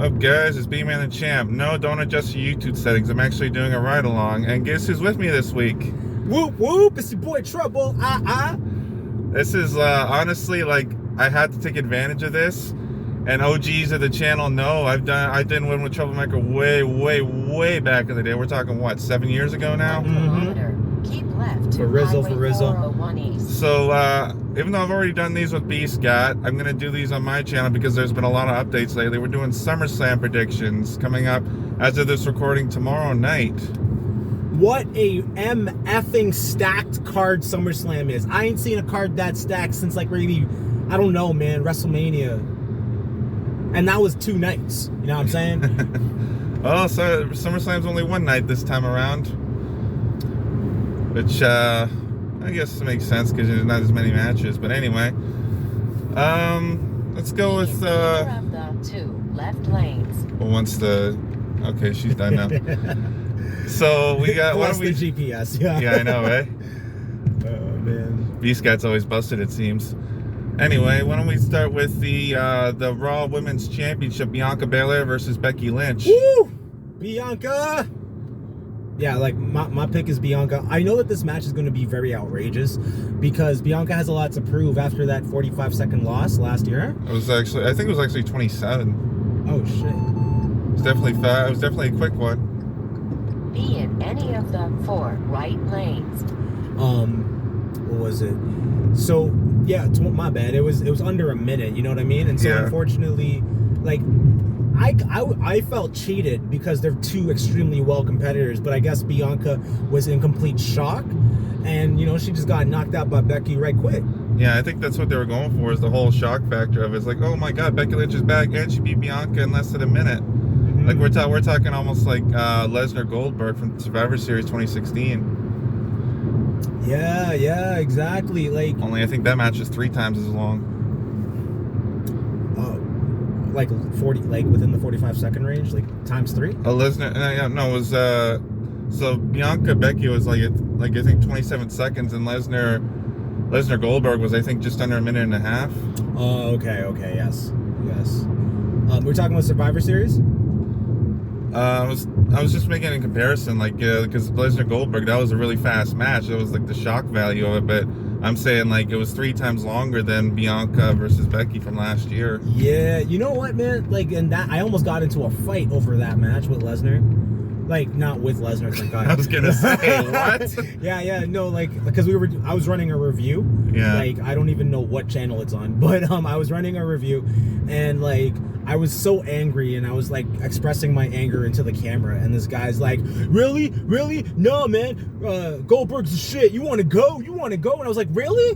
Up, guys? It's B-Man the Champ. No, don't adjust your YouTube settings. I'm actually doing a ride-along. And guess who's with me this week? Whoop, whoop. It's your boy Trouble. This is, honestly, like, I had to take advantage of this. And OGs of the channel know I did one with Troublemaker way back in the day. We're talking, what, 7 years ago now? Mm-hmm. Keep left to For Rizzo. So, even though I've already done these with BScat, I'm going to do these on my channel because there's been a lot of updates lately. We're doing SummerSlam predictions coming up as of this recording tomorrow night. What a MFing stacked card SummerSlam is. I ain't seen a card that stacked since like maybe, I don't know, man, WrestleMania. And that was 2 nights. You know what I'm saying? Oh, so SummerSlam's only one night this time around. Which, I guess makes sense because there's not as many matches. But anyway, let's go with, the 2 left lanes. Okay, she's done now. So we got, Plus the GPS, yeah. Yeah, I know, right? Oh, man. BScat's always busted, it seems. Anyway, why don't we start with the Raw Women's Championship, Bianca Belair versus Becky Lynch. Woo! Bianca! Yeah, like, my pick is Bianca. I know that this match is going to be very outrageous because Bianca has a lot to prove after that 45-second loss last year. I think it was actually 27. Oh, shit. It was definitely fast. It was definitely a quick one. Be in any of the 4 right lanes. What was it? So, yeah, my bad. It was under a minute, you know what I mean? And so, yeah. Unfortunately, like, I felt cheated because they're 2 extremely well competitors, but I guess Bianca was in complete shock, and, you know, she just got knocked out by Becky right quick. Yeah, I think that's what they were going for, is the whole shock factor of it. It's like, oh my god, Becky Lynch is back, and she beat Bianca in less than a minute. Mm-hmm. Like, we're talking almost like Lesnar Goldberg from Survivor Series 2016. Yeah, exactly. Like, only I think that match is 3 times as long. Like 40, like within the 45-second range, like times 3. Lesnar, it was so Becky was like I think 27 seconds, and Lesnar Goldberg was, I think, just under a minute and a half. Oh, okay, yes. We're talking about Survivor Series. I was just making a comparison, like, because Lesnar Goldberg, that was a really fast match. It was like the shock value of it, but I'm saying, like, it was 3 times longer than Bianca versus Becky from last year. Yeah, you know what, man? Like, and that I almost got into a fight over that match with Lesnar. Like, not with Lesnar, thank God. I was gonna say, what? yeah, no, like, because I was running a review. Yeah. Like, I don't even know what channel it's on, but I was running a review, and like, I was so angry, and I was like expressing my anger into the camera, and this guy's like, really? No, man, Goldberg's the shit. You want to go? And I was like, really?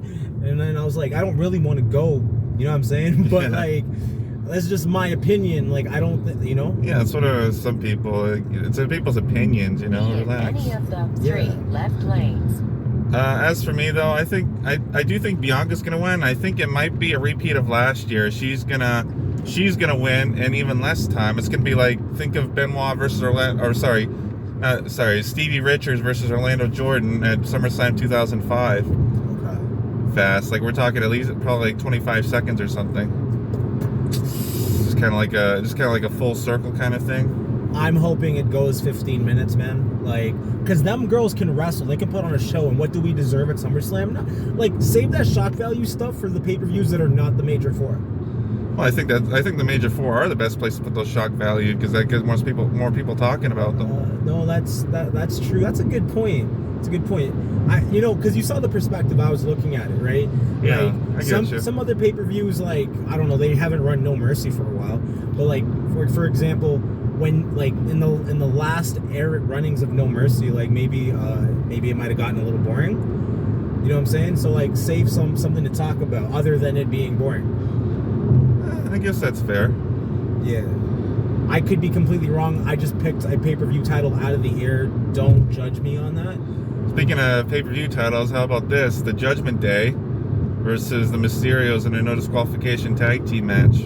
And then I was like, I don't really want to go. You know what I'm saying? But like, that's just my opinion. Like, I don't, you know? Yeah, it's sort of some people. It's people's opinions, you know. Relax. Any of the 3 left lanes. As for me, though, I do think Bianca's gonna win. I think it might be a repeat of last year. She's gonna win in even less time. It's gonna be like, think of Benoit versus Stevie Richards versus Orlando Jordan at SummerSlam 2005. Okay. Fast, like, we're talking at least probably like 25 seconds or something. Just kind of like a full circle kind of thing. I'm hoping it goes 15 minutes, man. Like, because them girls can wrestle. They can put on a show. And what do we deserve at SummerSlam? No, like, save that shock value stuff for the pay-per-views that are not the major 4. Well, I think the major 4 are the best place to put those shock value, because that gets more people talking about them. No, that's true. That's a good point. It's a good point. Because you saw the perspective I was looking at it, right? Yeah, like, I get you. Some other pay-per-views, like, I don't know, they haven't run No Mercy for a while. But like, for example, when, like, in the last runnings of No Mercy, like, maybe it might have gotten a little boring. You know what I'm saying? So, like, save something to talk about other than it being boring. I guess that's fair. Yeah. I could be completely wrong. I just picked a pay-per-view title out of the air. Don't judge me on that. Speaking of pay-per-view titles, how about this? The Judgment Day versus the Mysterios in a no disqualification tag team match.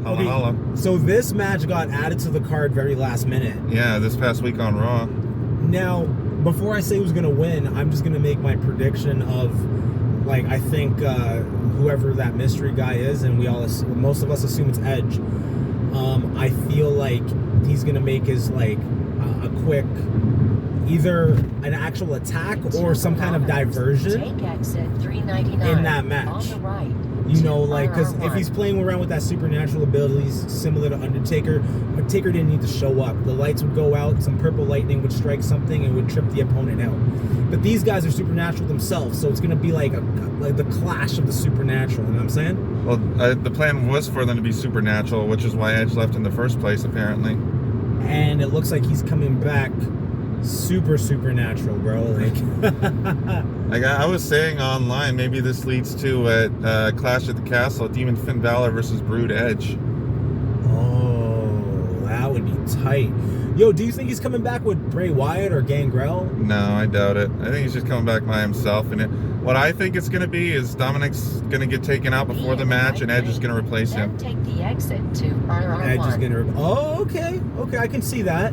Holla, holla. So this match got added to the card very last minute. Yeah, this past week on Raw. Now, before I say who's going to win, I'm just going to make my prediction of, like, I think whoever that mystery guy is, and most of us assume it's Edge. I feel like he's gonna make his like a quick, either an actual attack or some kind of diversion Take exit 399 in that match. on the right. You know, like, because if RR1. he's playing around with that supernatural abilities similar to Undertaker didn't need to show up. The lights would go out, some purple lightning would strike something and would trip the opponent out. But these guys are supernatural themselves, so it's going to be like the clash of the supernatural, you know what I'm saying? Well, the plan was for them to be supernatural, which is why Edge left in the first place, apparently. And it looks like he's coming back supernatural, bro. Like, I was saying online, maybe this leads to at Clash at the Castle, Demon Finn Balor versus Brood Edge. oh, that would be tight. Yo, do you think he's coming back with Bray Wyatt or Gangrel? No, I doubt it. I think he's just coming back by himself. And what I think it's going to be is Dominic's going to get taken out before the match, and Edge is going to replace him. Then take the exit to RR1. Edge is gonna. Oh, okay, I can see that.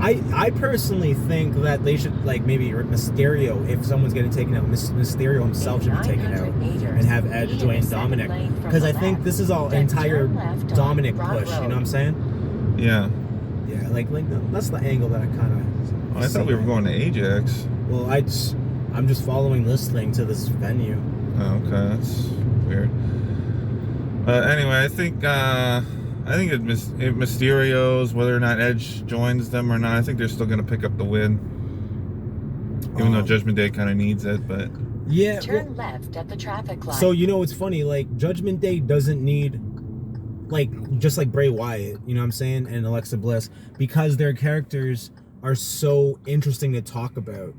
I personally think that they should, like, maybe Mysterio, if someone's getting taken out, Mysterio himself should be taken out and have Edge join Dominic, because I think this is all entire Dominic push. You know what I'm saying? Yeah. Yeah, like that's the angle that I kind of. I thought we were going to Ajax. Well, I'm just following this thing to this venue. Oh, okay, that's weird. Anyway, I think if Mysterio's, whether or not Edge joins them or not, I think they're still going to pick up the win. Even though Judgment Day kind of needs it, but... Yeah. Turn left at the traffic light. So, you know, it's funny, like, Judgment Day doesn't need, like, just like Bray Wyatt, you know what I'm saying, and Alexa Bliss, because their characters are so interesting to talk about.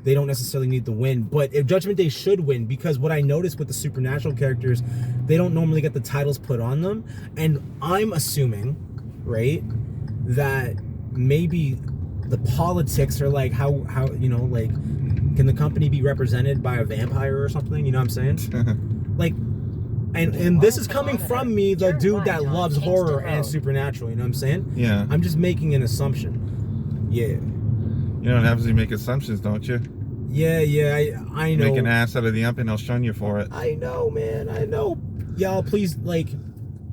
They don't necessarily need the win, but if Judgment Day should win, because what I noticed with the supernatural characters, they don't normally get the titles put on them, and I'm assuming, right, that maybe the politics are like how you know, like, can the company be represented by a vampire or something? You know what I'm saying? Like, and this is coming from me, the dude that loves horror and supernatural. You know what I'm saying? Yeah. I'm just making an assumption. Yeah. You know what happens when you make assumptions, don't you? Yeah, I know. Make an ass out of the ump and they'll shun you for it. I know, man. I know. Y'all, please, like,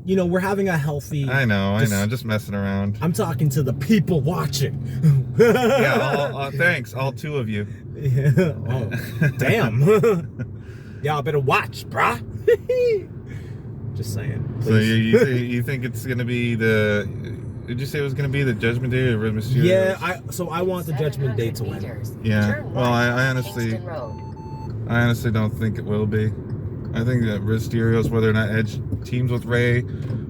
you know, we're having a healthy... I know. Just messing around. I'm talking to the people watching. Yeah, thanks. All two of you. Yeah. Oh, damn. Y'all better watch, brah. Just saying. So you think it's going to be the... Did you say it was going to be the Judgment Day or Mysterio? Yeah, I want the Judgment Day to win. Yeah. Well, I honestly don't think it will be. I think that Mysterio's, whether or not Edge teams with Ray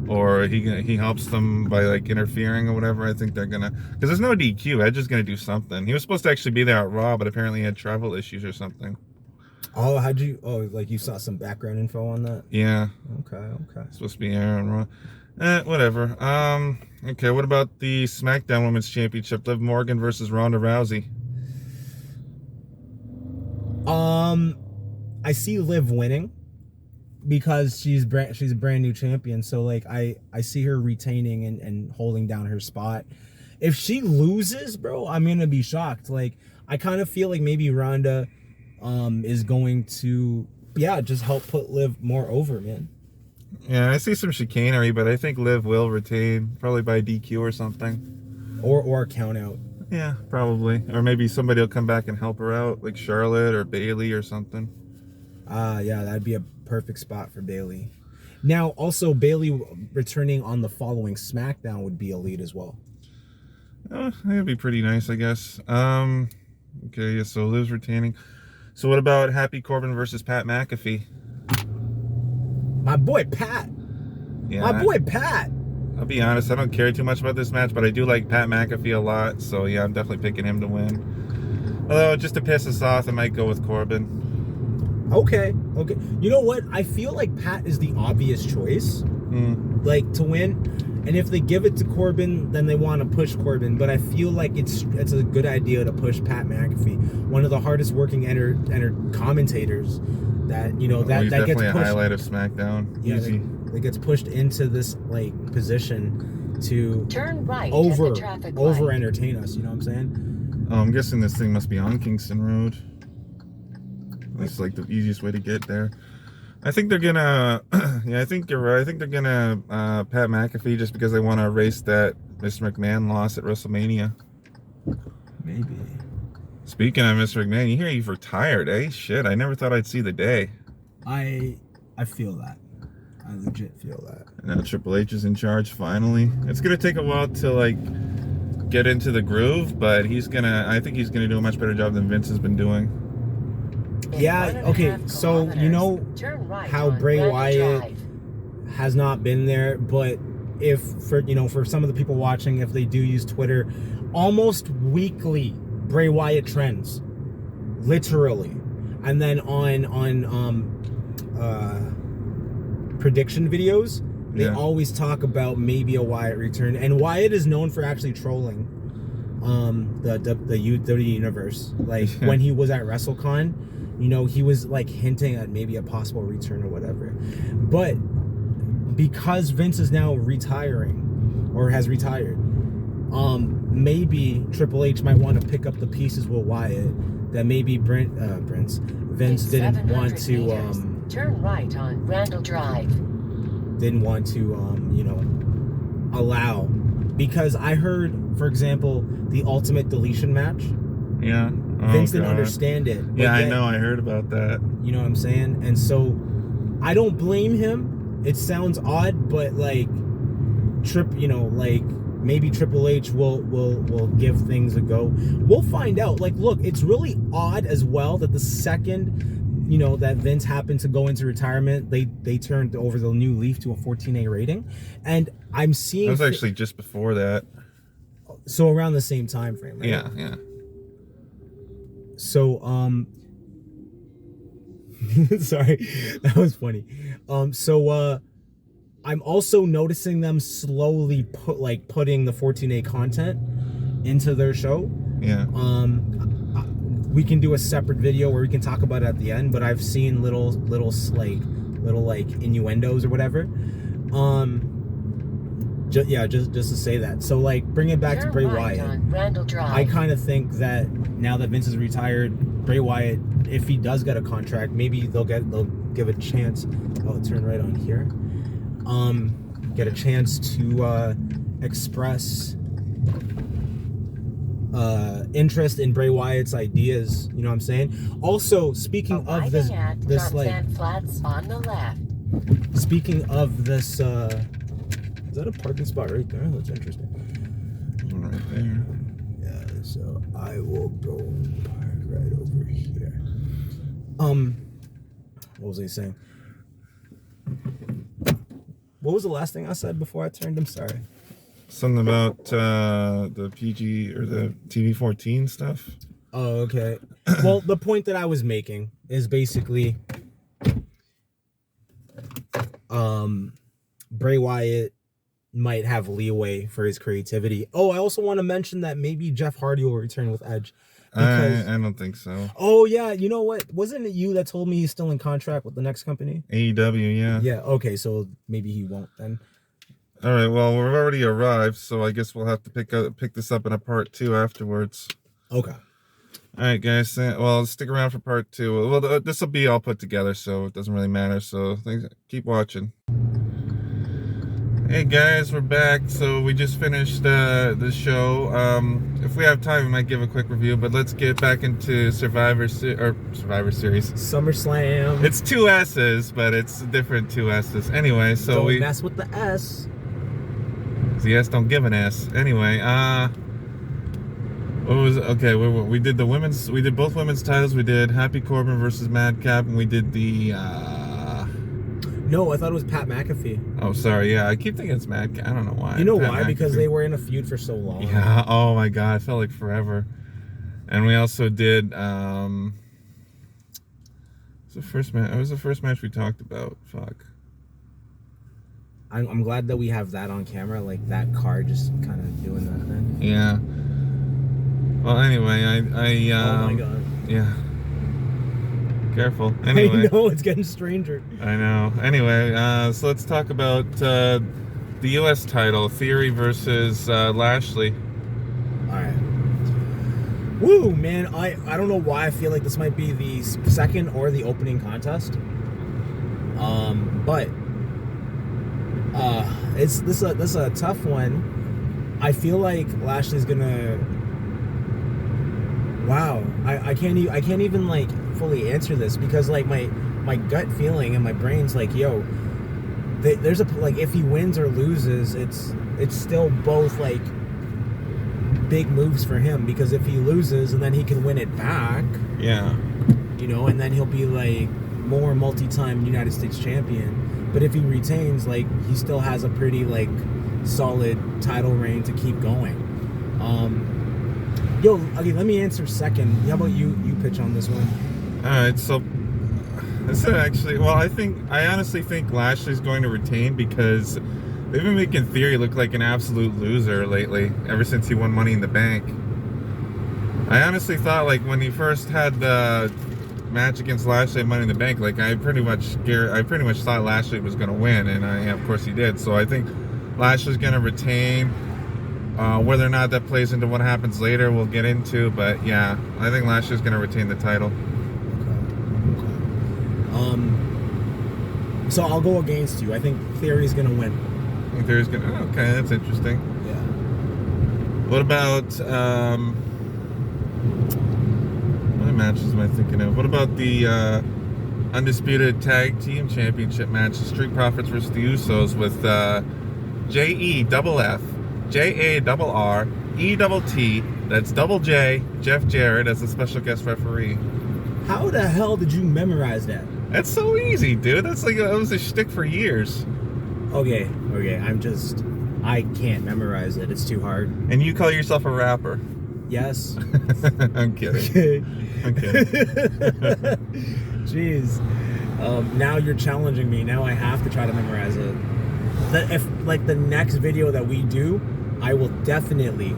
or he helps them by, like, interfering or whatever, I think they're gonna, because there's no DQ. Edge is gonna do something. He was supposed to actually be there at Raw, but apparently he had travel issues or something. Oh, like you saw some background info on that? Yeah. Okay. It's supposed to be Aaron Raw. Whatever. Okay, what about the SmackDown Women's Championship? Liv Morgan versus Ronda Rousey. I see Liv winning because she's a brand new champion. So, like, I see her retaining and holding down her spot. If she loses, bro, I'm gonna be shocked. Like, I kind of feel like maybe Ronda is going to just help put Liv more over, man. Yeah, I see some chicanery, but I think Liv will retain, probably by DQ or something. Or count out. Yeah, probably. Or maybe somebody will come back and help her out, like Charlotte or Bayley or something. Yeah, that'd be a perfect spot for Bayley. Now, also, Bayley returning on the following SmackDown would be elite as well. That'd be pretty nice, I guess. Okay, yeah, so Liv's retaining. So what about Happy Corbin versus Pat McAfee? My boy Pat. Yeah, My boy Pat. I'll be honest, I don't care too much about this match, but I do like Pat McAfee a lot. So yeah, I'm definitely picking him to win. Although, just to piss us off, I might go with Corbin. Okay. You know what? I feel like Pat is the obvious choice, like, to win. And if they give it to Corbin, then they want to push Corbin. But I feel like it's a good idea to push Pat McAfee, one of the hardest working commentators. That, you know, that gets definitely pushed, a highlight of SmackDown. Yeah, Easy. that gets pushed into this, like, position to turn right over at the traffic light. entertain us. You know what I'm saying? Oh, I'm guessing this thing must be on Kingston Road. That's like the easiest way to get there. I think they're gonna. Yeah, I think you're right. I think they're gonna Pat McAfee just because they want to erase that Mr. McMahon loss at WrestleMania. Maybe. Speaking of Mr. McMahon, you hear you've retired, eh? Shit, I never thought I'd see the day. I feel that. I legit feel that. Now Triple H is in charge finally. It's gonna take a while to like get into the groove, but I think he's gonna do a much better job than Vince has been doing. Yeah, okay, so you know how Bray Wyatt has not been there, but if for some of the people watching, if they do use Twitter, almost weekly Bray Wyatt trends. Literally. And then on prediction videos, they always talk about maybe a Wyatt return, and Wyatt is known for actually trolling the WWE universe. Like when he was at WrestleCon, you know, he was like hinting at maybe a possible return or whatever. But because Vince is now retiring or has retired, maybe Triple H might want to pick up the pieces with Wyatt that maybe Vince didn't want to turn right on Randall Drive. Didn't want to allow, because I heard, for example, the Ultimate Deletion match. Yeah. Vince didn't understand it. Yeah, I know. I heard about that. You know what I'm saying? And so I don't blame him. It sounds odd, but like maybe Triple H will give things a go. We'll find out. Like, look, it's really odd as well that the second that Vince happened to go into retirement, they turned over the new leaf to a 14A rating, and I'm seeing. That was actually just before that. So around the same time frame, right? Yeah. So sorry, that was funny. I'm also noticing them slowly putting the 14A content into their show. Yeah. We can do a separate video where we can talk about it at the end, but I've seen little innuendos or whatever. Just to say that. So like, bring it back to Bray Wyatt. I kind of think that now that Vince is retired, Bray Wyatt, if he does get a contract, maybe they'll give a chance. Oh, turn right on here. Get a chance to express interest in Bray Wyatt's ideas. You know what I'm saying? Also, speaking of this like flats on the left. Speaking of this, is that a parking spot right there? That's interesting. Right there. Yeah, so I will go and park right over here. What was I saying? What was the last thing I said before I turned? I'm sorry. Something about the PG or the TV-14 stuff. Oh, okay. Well, the point that I was making is basically Bray Wyatt might have leeway for his creativity. Oh, I also want to mention that maybe Jeff Hardy will return with Edge. I don't think so. Oh, yeah. You know what? Wasn't it you that told me he's still in contract with the next company? AEW, yeah. Yeah, okay. So maybe he won't then. All right, well, we've already arrived, so I guess we'll have to pick this up in a part 2 afterwards. Okay. All right, guys. Well, stick around for part 2. Well, this will be all put together, so it doesn't really matter. So keep watching. Hey, guys, we're back. So we just finished the show. If we have time, we might give a quick review, but let's get back into Survivor Series. SummerSlam. It's 2 S's, but it's different 2 S's. Anyway, so Don't mess with the S. The S don't give an S. Anyway, we did the women's. We did both women's titles. We did Happy Corbin versus Madcap, and we did the. No, I thought it was Pat McAfee. Oh, sorry. Yeah, I keep thinking it's Madcap. I don't know why. You know why? Because they were in a feud for so long. Yeah. Oh my God, it felt like forever. And we also did. It was the first match. It was the first match we talked about. Fuck. I'm glad that we have that on camera, like that car just kind of doing that thing. Yeah. Well, anyway, oh my God. Yeah. Careful. Anyway. I know, it's getting stranger. I know. Anyway, so let's talk about the U.S. title, Theory versus Lashley. All right. Woo, man! I don't know why I feel like this might be the second or the opening contest. But this is a tough one. I feel like Lashley's gonna. Wow, I can't even like fully answer this because like my gut feeling and my brain's like, yo, there's a like if he wins or loses, it's still both like big moves for him because if he loses and then he can win it back, yeah, you know, and then he'll be like more multi-time United States champion. But if he retains, like he still has a pretty like solid title reign to keep going. Yo, okay, let me answer second. How about you pitch on this one? All right, so this is actually, well, I honestly think Lashley's going to retain because they've been making Theory look like an absolute loser lately, ever since he won Money in the Bank. I honestly thought, like, when he first had the match against Lashley at Money in the Bank, like, I pretty much thought Lashley was going to win, and of course he did. So I think Lashley's going to retain. Whether or not that plays into what happens later, we'll get into. But yeah, I think Lashley's going to retain the title. Okay. So I'll go against you. I think Theory's going to win. I think Theory's going to. Okay, that's interesting. Yeah. What about what matches am I thinking of? What about the undisputed tag team championship match, the Street Profits versus the Usos with JEFF. JARRETT, that's double J, Jeff Jarrett as a special guest referee. How the hell did you memorize that? That's so easy, dude. That was a shtick for years. Okay, I can't memorize it. It's too hard. And you call yourself a rapper? Yes. I'm kidding. Okay. I'm kidding. Jeez. Now you're challenging me. Now I have to try to memorize it. If like the next video that we do, I will definitely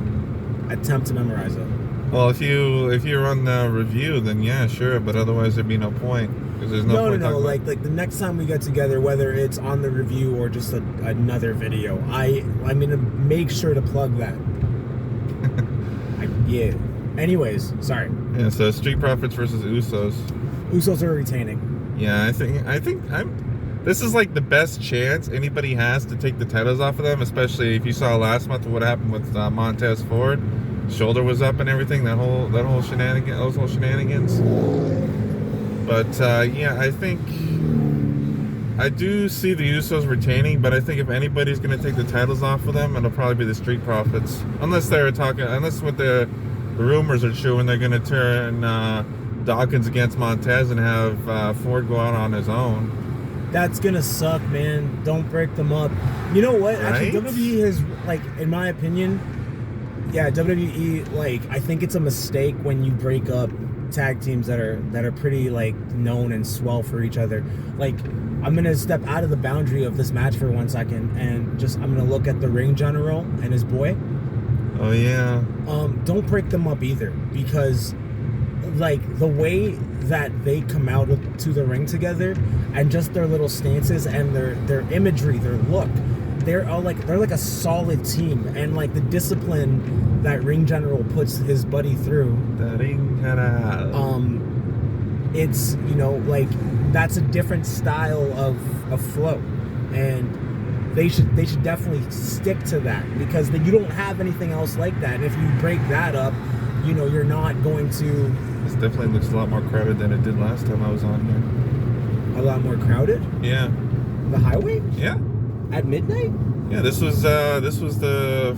attempt to memorize it. Well, if you run the review, then yeah, sure. But otherwise, there'd be no point because there's no point. No. Like the next time we get together, whether it's on the review or just another video, I'm gonna make sure to plug that. Yeah. Anyways, sorry. Yeah. So Street Profits versus Usos. Usos are retaining. Yeah, I think this is like the best chance anybody has to take the titles off of them, especially if you saw last month what happened with Montez Ford. Shoulder was up and everything, those whole shenanigans. But yeah, I do see the Usos retaining, but I think if anybody's going to take the titles off of them, it'll probably be the Street Profits. Unless what the rumors are true and they're going to turn Dawkins against Montez and have Ford go out on his own. That's gonna suck, man. Don't break them up. You know what? Right? Actually, WWE has, like, in my opinion, yeah, WWE, like, I think it's a mistake when you break up tag teams that are pretty, like, known and swell for each other. Like, I'm gonna step out of the boundary of this match for 1 second and I'm gonna look at the ring general and his boy. Oh yeah. Don't break them up either, because like the way that they come out to the ring together and just their little stances and their imagery, their look, they're like a solid team, and like the discipline that Ring General puts his buddy through, it's, you know, like that's a different style of flow, and they should definitely stick to that, because then you don't have anything else like that. And if you break that up, you know, you're not going to. This definitely looks a lot more crowded than it did last time I was on here. A lot more crowded? Yeah. The highway? Yeah. At midnight? Yeah, this used to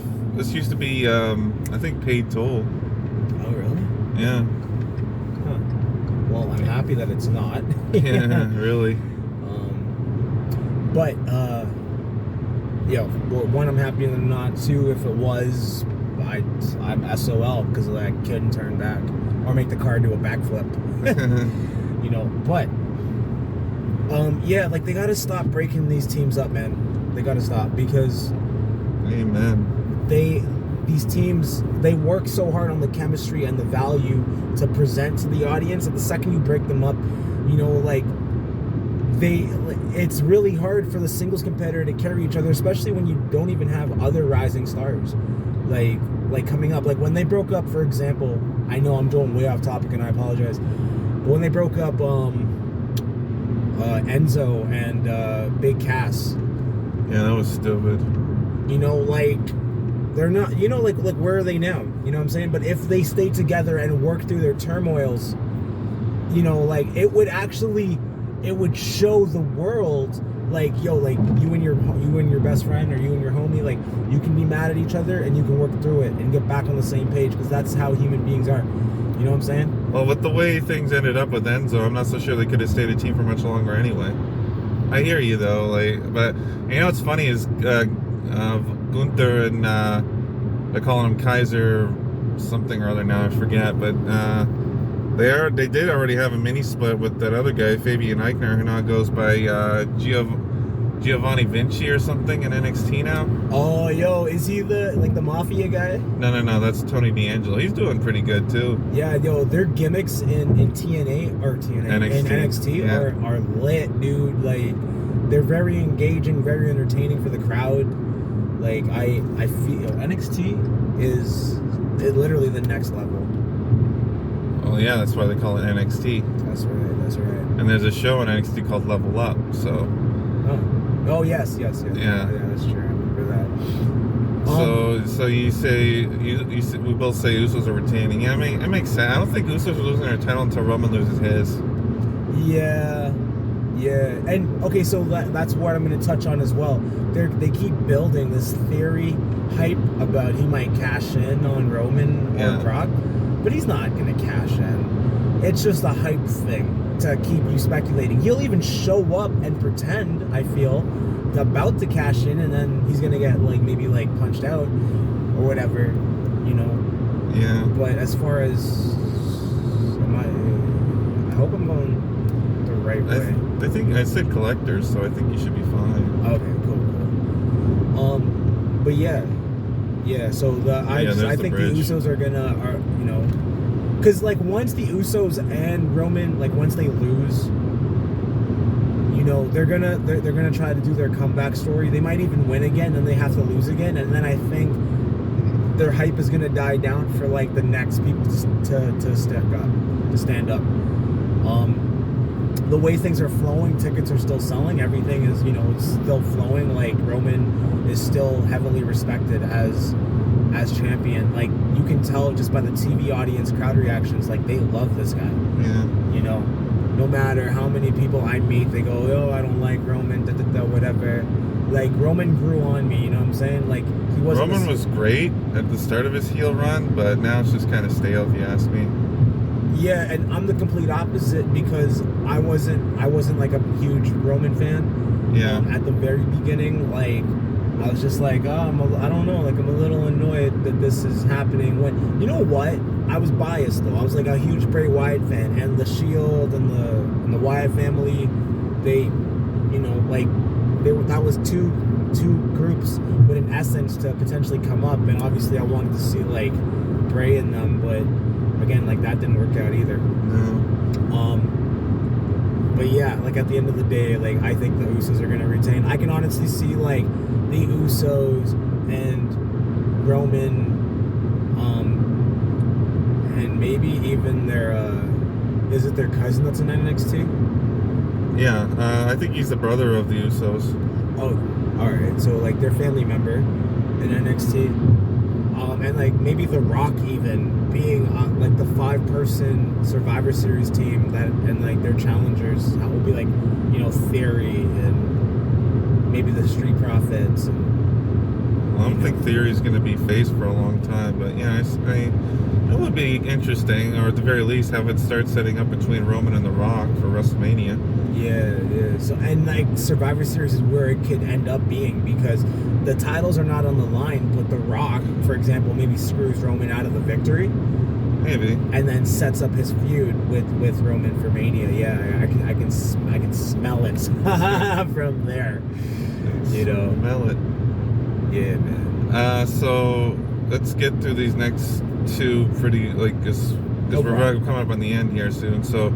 be I think paid toll. Oh really? Yeah. Huh. Well, I'm happy that it's not. Yeah, really. But yeah, well, one, I'm happy than not. Two, if it was, I'm SOL because I couldn't turn back or make the car do a backflip. You know, but yeah, like they gotta stop breaking these teams up, man. They gotta stop, because amen. These teams, they work so hard on the chemistry and the value to present to the audience, that the second you break them up, you know, like it's really hard for the singles competitor to carry each other, especially when you don't even have other rising stars like coming up. Like when they broke up, for example, I know I'm going way off topic and I apologize, but when they broke up Enzo and Big Cass. Yeah, that was stupid. You know, like, they're not, you know, like where are they now? You know what I'm saying? But if they stay together and work through their turmoils, you know, like, it would show the world, like, yo, like, you and your best friend, or you and your homie, like, you can be mad at each other and you can work through it and get back on the same page, because that's how human beings are. You know what I'm saying? Well, with the way things ended up with Enzo, I'm not so sure they could have stayed a team for much longer anyway. I hear you though, like, but you know what's funny is Gunther and they're calling him Kaiser something or other now, I forget, but they did already have a mini split with that other guy, Fabian Eichner, who now goes by Giovanni Vinci or something in NXT now. Oh, yo, is he the mafia guy? No, that's Tony D'Angelo. He's doing pretty good too. Yeah, yo, their gimmicks in NXT yeah. are lit, dude. Like, they're very engaging, very entertaining for the crowd. Like, I feel NXT is literally the next level. Oh yeah, that's why they call it NXT. That's right. And there's a show on NXT called Level Up, so. Oh yes. Yeah, that's true. I remember that. So you say we both say Usos are retaining. Yeah, I mean, it makes sense. I don't think Usos are losing their title until Roman loses his. Yeah. And okay, so that's what I'm going to touch on as well. They keep building this theory hype about he might cash in on Roman or Brock, but he's not going to cash in. It's just a hype thing to keep you speculating. He'll even show up and pretend, I feel, about to cash in, and then he's gonna get maybe punched out or whatever, you know. Yeah. But as far as I hope I'm going the right way. I think I said collectors, so I think you should be fine. Okay, cool. But yeah. So I think the Usos are you know. Because, once the Usos and Roman, once they lose, you know, they're gonna try to do their comeback story. They might even win again, and they have to lose again, and then I think their hype is gonna die down for the next people to stand up. The way things are flowing, tickets are still selling. Everything is, you know, it's still flowing. Roman is still heavily respected as champion. You can tell just by the TV audience crowd reactions, they love this guy. Yeah. You know, no matter how many people I meet, they go, oh, I don't like Roman, whatever. Roman grew on me, you know what I'm saying? He wasn't. Roman was great at the start of his heel run, but now it's just kind of stale, if you ask me. Yeah, and I'm the complete opposite, because I wasn't a huge Roman fan. Yeah. At the very beginning, I was just I don't know, I'm a little annoyed that this is happening. When, you know what? I was biased though. I was a huge Bray Wyatt fan, and the Shield and the Wyatt family, they, you know, that was two groups, but in essence to potentially come up, and obviously I wanted to see Bray in them, but again, that didn't work out either. No. But yeah, at the end of the day, I think the Usos are gonna retain. I can honestly see the Usos and Roman, and maybe even their is it their cousin that's in NXT? Yeah, I think he's the brother of the Usos. Oh, all right. So their family member in NXT, and maybe The Rock even being the 5-person Survivor Series team that, and their challengers. That would be you know, Theory and maybe the Street Profits. And, I don't think Theory's going to be faced for a long time, but yeah, it would be interesting, or at the very least, have it start setting up between Roman and The Rock for WrestleMania. Yeah. So, and Survivor Series is where it could end up being, because the titles are not on the line, but The Rock, for example, maybe screws Roman out of the victory. Maybe. And then sets up his feud with Roman for Mania. Yeah, I can smell it from there. You know. Smell it. Yeah, man. So let's get through these next two pretty because we're coming up on the end here soon. So,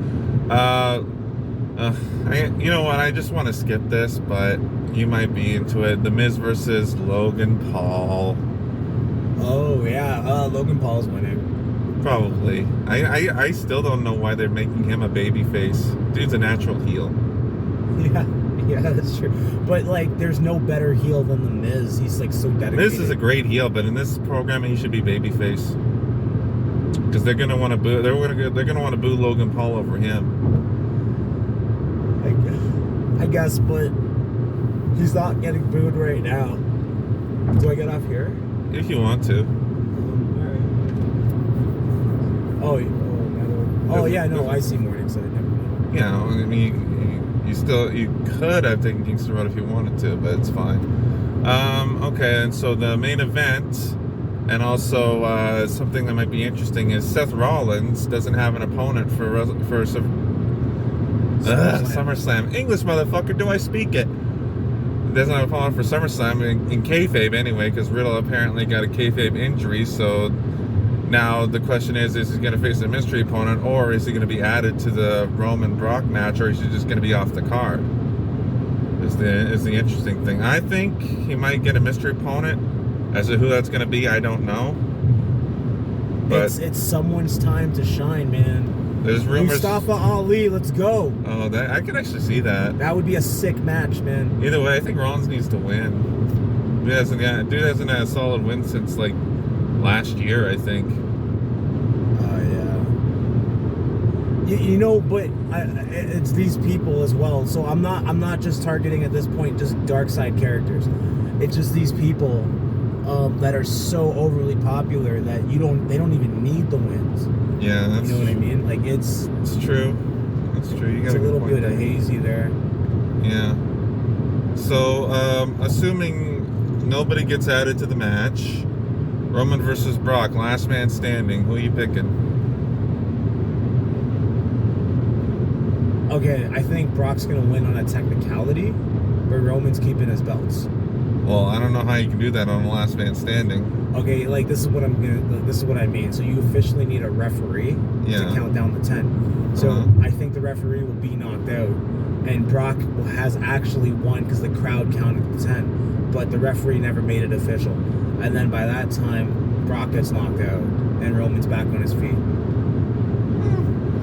you know what? I just want to skip this, but you might be into it. The Miz versus Logan Paul. Oh yeah, Logan Paul's winning. Probably. I still don't know why they're making him a babyface. Dude's a natural heel. Yeah, that's true. But like, there's no better heel than the Miz. He's like so dedicated. Miz is a great heel, but in this program, he should be babyface. Because they're gonna want to boo. They're gonna want to boo Logan Paul over him. I guess, but he's not getting booed right now. Do I get off here? If you want to. All right. Oh yeah, no, I see Morningside. Never mind. Yeah, I mean, you could have taken Kingston Road if you wanted to, but it's fine. Okay, and so the main event, and also something that might be interesting is Seth Rollins doesn't have an opponent for SummerSlam. English, motherfucker, do I speak it? Doesn't have an opponent for SummerSlam in kayfabe anyway, because Riddle apparently got a kayfabe injury. So now the question is he going to face a mystery opponent, or is he going to be added to the Roman Brock match, or is he just going to be off the card? Is the interesting thing. I think he might get a mystery opponent. As to who that's going to be, I don't know. But it's someone's time to shine, man. There's rumors. Mustafa Ali, let's go. Oh, I can actually see that. That would be a sick match, man. Either way, I think Rollins needs to win. Dude hasn't had a solid win since like last year, I think. Yeah. You know, but it's these people as well. So I'm not just targeting at this point just dark side characters. It's just these people that are so overly popular that they don't even need the wins. Yeah, that's, you know what I mean? Like it's true. That's true. You it's got a little bit of hazy there. Yeah. So, assuming nobody gets added to the match, Roman versus Brock, last man standing. Who are you picking? Okay, I think Brock's gonna win on a technicality, but Roman's keeping his belts. Well, I don't know how you can do that on a last man standing. Okay, like this is what I mean. So you officially need a referee to count down the 10. So I think the referee will be knocked out, and Brock has actually won because the crowd counted the 10, but the referee never made it official. And then by that time, Brock gets knocked out, and Roman's back on his feet.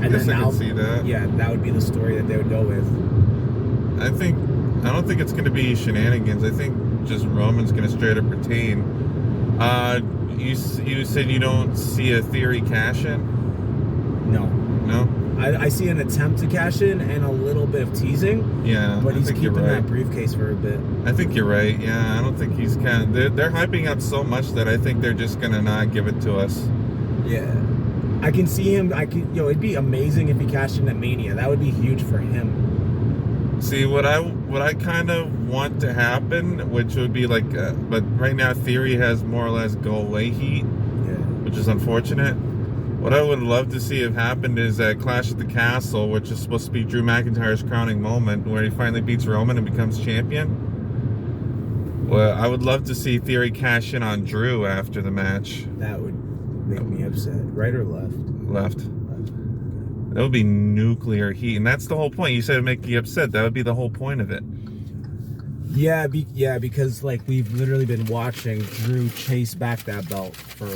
I guess I can see that. Yeah, that would be the story that they would go with. I don't think it's going to be shenanigans. I think just Roman's going to straight up retain. You said you don't see a Theory cash in? No. No? I see an attempt to cash in and a little bit of teasing. Yeah, but he's I think keeping you're right. that briefcase for a bit. I think you're right. Yeah, I don't think he's they're hyping up so much that I think they're just going to not give it to us. Yeah. I can see him. It'd be amazing if he cashed in at Mania. That would be huge for him. See, what I kind of want to happen, which would be like, but right now Theory has more or less go away heat, which is unfortunate. What I would love to see have happened is that Clash at the Castle, which is supposed to be Drew McIntyre's crowning moment, where he finally beats Roman and becomes champion. Well, I would love to see Theory cash in on Drew after the match. That would make me upset. Right or left? Left. That would be nuclear heat, and that's the whole point. You said it'd make you upset. That would be the whole point of it. Yeah, because like we've literally been watching Drew chase back that belt for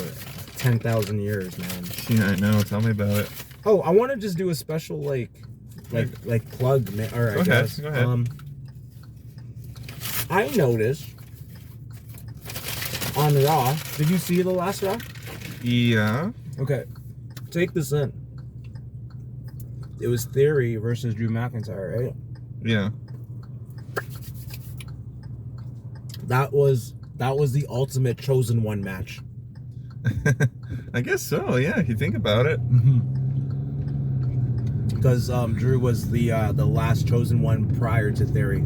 10,000 years, man. Yeah, I know. Tell me about it. Oh, I want to just do a special like plug, man. All right, guys. Go ahead. I noticed on Raw. Did you see the last Raw? Yeah. Okay, take this in. It was Theory versus Drew McIntyre, right? Yeah. That was the ultimate chosen one match. I guess so. Yeah, if you think about it. Because Drew was the last chosen one prior to Theory.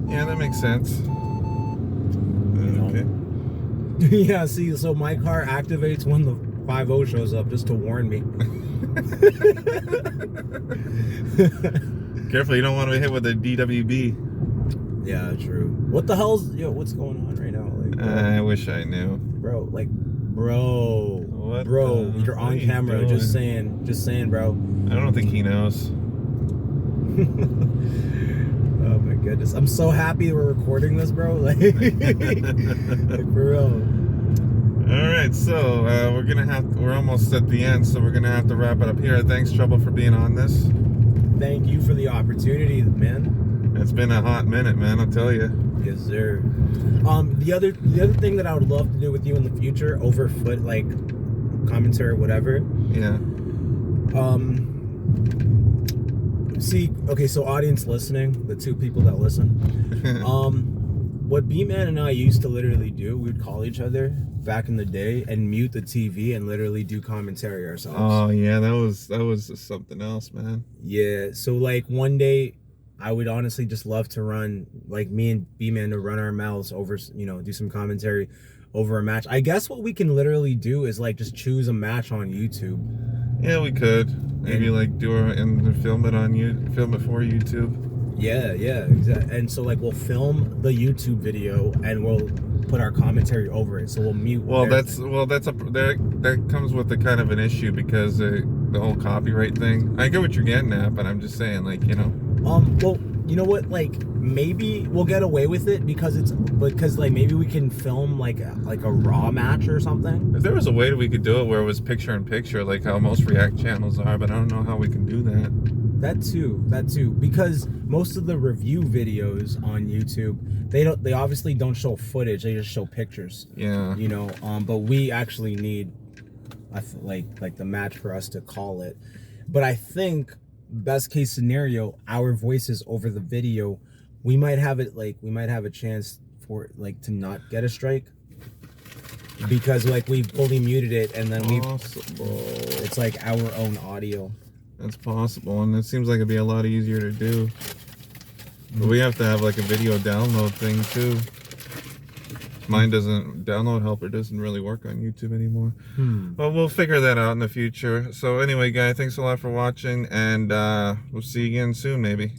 Yeah, that makes sense. Okay. Yeah. See, so my car activates when the 5-0 shows up just to warn me. Careful, you don't want to hit with a DWB. Yeah, true. What the hell's what's going on right now? Like, I wish I knew, bro. Like, What you're on camera. Doing? Just saying, bro. I don't think he knows. Oh my goodness, I'm so happy we're recording this, bro. Like for real. All right, so we're almost at the end, so we're gonna have to wrap it up here. Thanks, Trouble, for being on this. Thank you for the opportunity, man. It's been a hot minute, man, I'll tell you. Yes, sir. The other thing that I would love to do with you in the future, over foot, like commentary or whatever. Yeah. See, okay, so audience listening, the two people that listen, what B-Man and I used to literally do, we would call each other back in the day and mute the TV and literally do commentary ourselves. Oh yeah, that was something else, man. Yeah, so like one day I would honestly just love to run, like me and B-Man to run our mouths over, you know, do some commentary over a match. I guess what we can literally do is like just choose a match on YouTube. Yeah, we could. Maybe like do it and film it for YouTube. Yeah, exactly. And so like we'll film the YouTube video and we'll put our commentary over it. So we'll mute. That comes with a kind of an issue because the whole copyright thing. I get what you're getting at, but I'm just saying, like, you know. Well, you know what? Like maybe we'll get away with it because like maybe we can film like a Raw match or something. If there was a way that we could do it where it was picture in picture, like how most React channels are, but I don't know how we can do that. That too, because most of the review videos on YouTube, they obviously don't show footage, they just show pictures. Yeah. You know, but we actually need, like the match for us to call it. But I think best case scenario, our voices over the video, we might have a chance for like to not get a strike. Because like we fully muted it and then it's like our own audio. That's possible, and it seems like it'd be a lot easier to do. But we have to have like a video download thing too. Download helper doesn't really work on YouTube anymore. But we'll figure that out in the future. So anyway, guys, thanks a lot for watching, and we'll see you again soon, maybe.